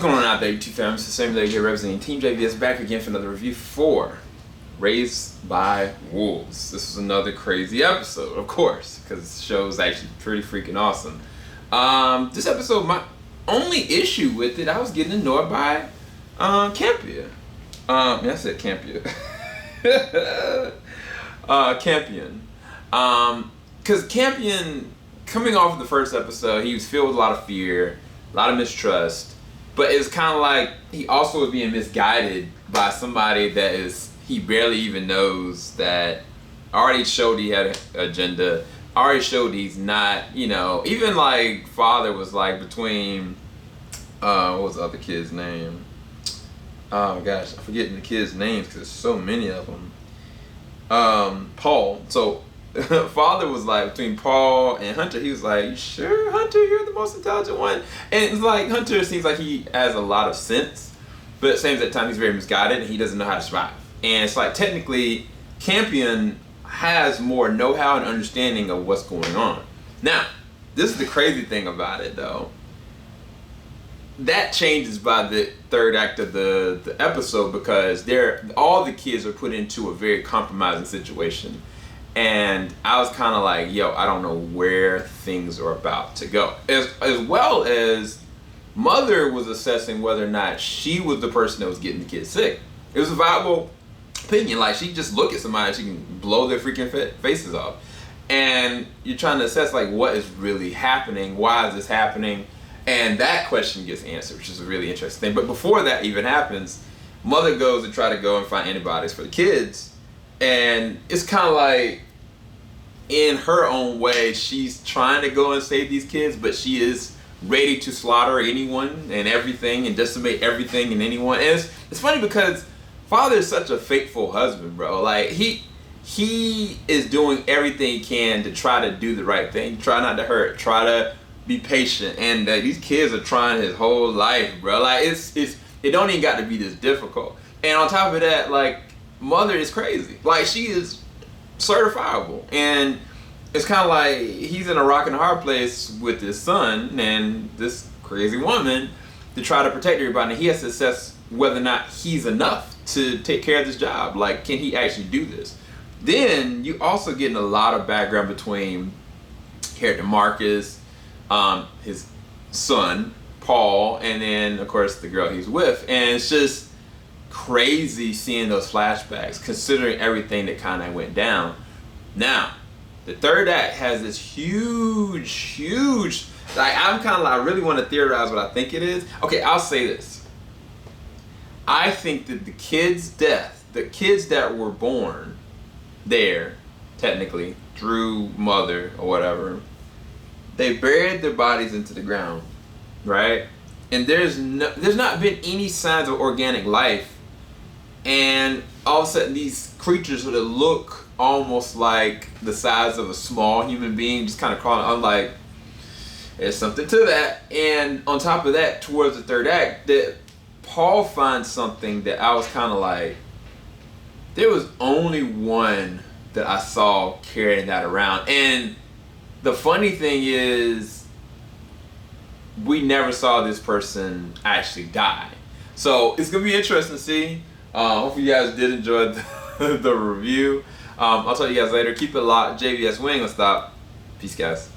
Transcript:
What's going on out there, YouTube fam? It's the same day here representing Team JVS back again for another review for Raised by Wolves. This is another crazy episode, of course, because the show is actually pretty freaking awesome. This episode, my only issue with it, I was getting annoyed by Campia. I said Campia. Campion. Because Campion, coming off of the first episode, he was filled with a lot of fear, a lot of mistrust, but it's kind of like he also was being misguided by somebody that he barely even knows, that already showed he had an agenda, already showed he's not, even like father was like between, what was the other kid's name? Oh gosh, I'm forgetting the kids' names because there's so many of them. Paul. So father was like between Paul and Hunter. He was like, "You sure, Hunter, you're the most intelligent one?" And it's like Hunter seems like he has a lot of sense, but at the same time he's very misguided and he doesn't know how to survive. And it's like technically Campion has more know-how and understanding of what's going on. Now, this is the crazy thing about it though. That changes by the third act of the episode, because all the kids are put into a very compromising situation. And I was kind of like, yo, I don't know where things are about to go. As well as Mother was assessing whether or not she was the person that was getting the kids sick. It was a viable opinion. Like, she just look at somebody and she can blow their freaking faces off. And you're trying to assess, like, what is really happening? Why is this happening? And that question gets answered, which is a really interesting thing. But before that even happens, Mother goes to try to go and find antibiotics for the kids. And it's kind of like, in her own way, she's trying to go and save these kids, but she is ready to slaughter anyone and everything and decimate everything and anyone. And it's funny because Father is such a faithful husband, bro. Like, he is doing everything he can to try to do the right thing, try not to hurt, try to be patient. And these kids are trying his whole life, bro. Like, it don't even got to be this difficult. And on top of that, like, Mother is crazy. Like, she is certifiable. And it's kind of like he's in a rock and a hard place with his son and this crazy woman to try to protect everybody. And he has to assess whether or not he's enough to take care of this job. Like, can he actually do this? Then you also getting a lot of background between character Marcus, his son, Paul, and then, of course, the girl he's with. And it's just crazy seeing those flashbacks, considering everything that kind of went down. Now, the third act has this huge, like, I'm kind of like, I really want to theorize what I think it is. Okay, I'll say this. I think that the kids' death, the kids that were born there, technically, through Mother or whatever, they buried their bodies into the ground, right? And there's not been any signs of organic life. And all of a sudden these creatures that look almost like the size of a small human being just kind of crawling. I'm like, there's something to that. And on top of that, towards the third act, that Paul finds something that I was kind of like, there was only one that I saw carrying that around. And the funny thing is, we never saw this person actually die. So it's gonna be interesting to see. Hopefully you guys did enjoy the review. I'll talk to you guys later. Keep it locked. JVS, we ain't gonna stop. Peace, guys.